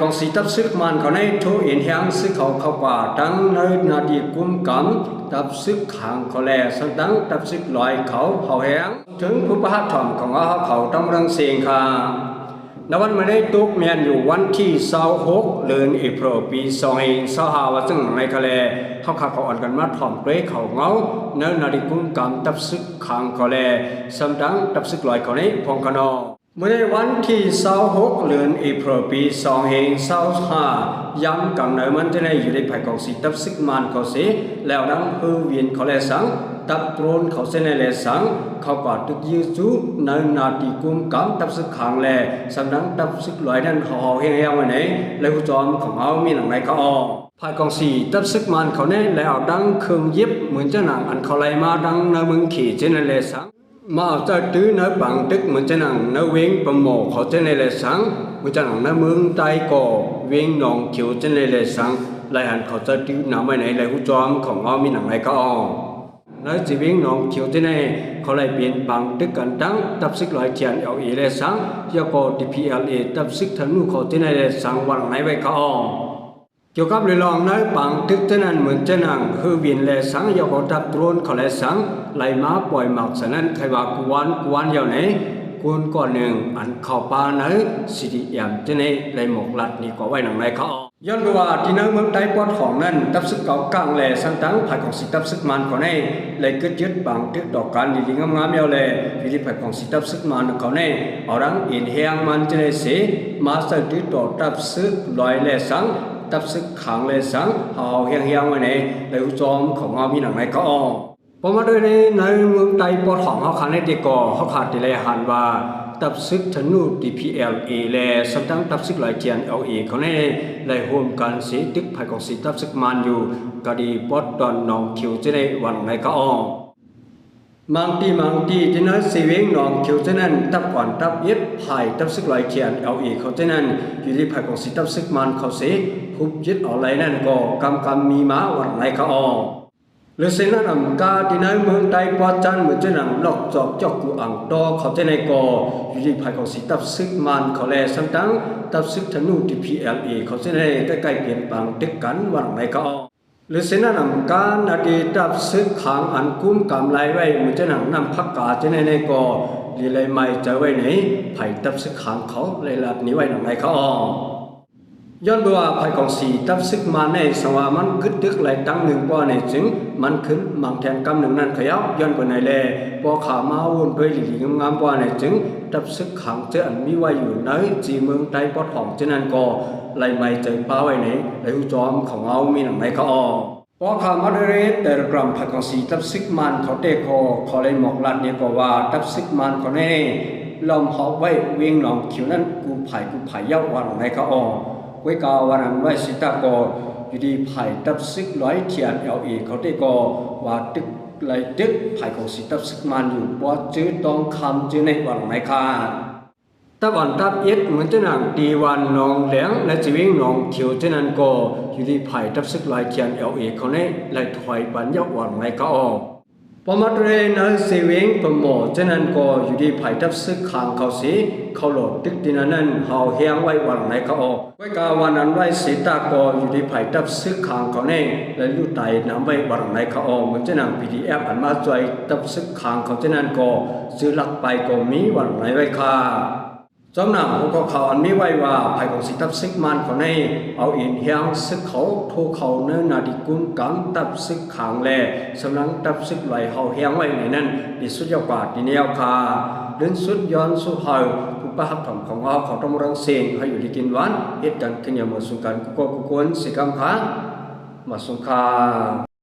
กองสีตับซึกมันเขาในทุอินแห้งซึกเขาป่าตั้งในนาดีกุมกำตับซึกขางเขาแลสังตั้งตับซึกลอยเขาแห้งถึงผู้ประหัตถมของเขาต้องรังเสียงค่ะในวันมาได้ตุกเมียนอยู่วันที่26เดือนเอพรปี2525ว่าซึ่งในทะเลเขาขาอ่อนกันมาถ่อมเปรย์เขาเงาเนื้อนาดีกุมกำตับซึกขางเขาแลสังตั้งตับซึกลอยเขาในพงกนอเมื่อวันที่26เดือนเอพรปี2525ย้ำกับเนื้อมันจะได้อยู่ในภายของสีตับซึกมันเขาเสียแล้วดังฮือเวียนเขาแลสังตับโตรนเขาเส้นในแลสังเขากอดตึกยืดจูในนาทีกุมกำตับซึกขางแลสำนักตับซึกลอยนั้นห่อเฮียงไว้ไหนแล้วจอมของเขามีหนังในเขาออกภายของสีตับซึกมันเขาเนี่ยแล้วดังเครื่องยิบเหมือนเจ้าหนังอันเขาไล่มาดังในมึงขี่เส้นในแลสังมาเอาใจตื้อเนื้อปังตึกเหมือนเจ้าหนังเนื้อเวงประโมเขาเส้นในแลสังเหมือนเจ้าหนังเนื้อมึงใจก่อเวงหนองเขียวเส้นในแลสังไล่หันเขาใจตื้อหนาวไว้ไหนแล้วจอมของเขามีหนังในเขาออกnói chỉ biết nón chiều thế nàyเขาเลยเปลี่ยนบางตึกกันตั้งตับซึกลอยเทียนเอาเลยสังยาโก DPLA ตับซึกธนูเขาที่ไหนเลยสังวันไหนไว้เขาเกี่ยวกับเรื่องลองน้อยบางตึกเท่านั้นเหมือนเจ้าหนังคือวินเลยสังยาโกตับโดรนเขาเลยสังไล่มาปล่อยหมักฉะนั้นใครว่ากวนอย่างไหนกวนก่อนหนึ่งอันเข้าป่าไหนสิริยามเจ้าไหนเลยหมกหลัดนี่ก็ไว้หนังไหนเขาย้อนไปว่าที่นั่งเมืองใต้ปอดของนั้นตับซึกเก่ากลางแหล่สังตั้งภายของสิตับซึกมันเขาในเลยกึศยึดบางตึกดอกการดีงามๆยาวเลยวิธีภายของสิตับซึกมันเขาในเอาดังอินเฮียงมันจะได้เสียมาใส่ตึกดอกตับซึกลอยแหล่สังตับซึกขังแหล่สังเอาเฮียงไว้ในเลยจอมของเอามีหนังไหนเขาพอมาด้วยในเมืองใต้ปอดของเขาขาในเด็กก่อเขาขาดที่เลยหันว่าตับซึกธนู DPLA และสัมตั้งตับซึกหลายเทียน LA เขาในได้ร่วมกันเสียตึกภายของสีตับซึกมันอยู่กดีปอดดอนนองคิวจะได้วันไหนก็มังตีจะนั้นเสียงนองคิวจะนั้นตับก่อนตับยึดภายตับซึกหลายเทียน LA เขาจะนั้นอยู่ที่ภายของสีตับซึกมันเขาเสียคุบยึดเอาไรนั่นก็กำมีม้าวันไหนก็หรือเส้นนั้นกาที่นั้นเมืองใต้ปอจันเหมือนเจ้าหนังหลอกจอกจอกกูอ่างตอเขาจะในก่ออยู่ที่ภายของสีตับซึกมันเขาแลสังตั้งตับซึกธนู DPLA เขาจะในใกล้ๆเปลี่ยนปังตึกกันวันไหนก็หรือเส้นนั้นกานาดีตับซึกขางอันกุ้มกำไรไว้เหมือนเจ้าหนังนำพักกาจะในก่อดีเลยไม่จะไว้ไหนไผ่ตับซึกขางเขาเลยลัดนี้ไว้หนังไหนเขาย้อนไปว่าภายของสีตับซึกมาในสวามันกึดตึกไหลตั้งหนึ่งป้อในจึงมันขึ้นมังแทนกำหนึ่งนั้นขยับย้อนไปในแลป้อขามาวนด้วยหลีงามป้อในจึงตับซึกขังเจอันมีไว้อยู่ในจีเมืองใต้ปอดของเจนันก็ไหลไม่เจอป้าไว้ไหนไหลจอมของเอามีหนังไหนเขาป้อขามาเรแต่กรำภายของสีตับซึกมันเขาเตะเขาเลยหมอกลัดเนี่ยก็ว่าตับซึกมันเขาในลมหอบไว้เวียงหนองคิวนั้นกูไผ่เย้าวันไหนเขาไว้กาวันนั้นไว้สิตาก็อยู่ดีไผ่ตับซึกร้อยเทียนLAเขาได้ก็ว่าตึกไหลตึกไผ่ของสิตับซึกมันอยู่เพราะจื้อต้องคำจื้อในวันไหนค่ะตับอ่อนตับเอ็ดเหมือนเจ้าหนังดีวันนองแหลงและจีวิงนองเขียวเจ้านั้นก็อยู่ดีไผ่ตับซึกร้อยเทียนLAเขาเนี่ยไหลถอยปัญญาวันไหนก็พอมาเรนเซเวงประโมเจนันก็อยู่ดีไผ่ทับซึกขางเขาสีเขาโหลดตึกดินนั้นเฮาเฮียงไว้วันไหนเขาไว้กาวันนั้นไว้สีตาก็อยู่ดีไผ่ทับซึกขางเขาเน่และลู่ไตน้ำไว้วันไหนเขาเหมือนเจนัง PDF อันมาจ่อยทับซึกขางเขาเจนันก็ซื้อหลักไปก็มีวันไหนไว้ค่ะจอมหนังของเขาอันนี้ไว้ว่าภายของสิตับซึกมันเขาในเอาอินเฮียงซึกเขาทูเขาเนื้อนาดิกุมกังตับซึกขางแลสำนักตับซึกไหลเขาเฮียงไว้ในนั้นดิสุดยอดกว่าดิเนียวค่ะเดินสุดย้อนสุดเฮาผู้ประหับถมของเขาต้องรังเสียงให้อยู่ดีกินหวานเหตุการณ์ขึ้นอย่างมาสุกันกุกวนสิกรรมค่ะมาสุขา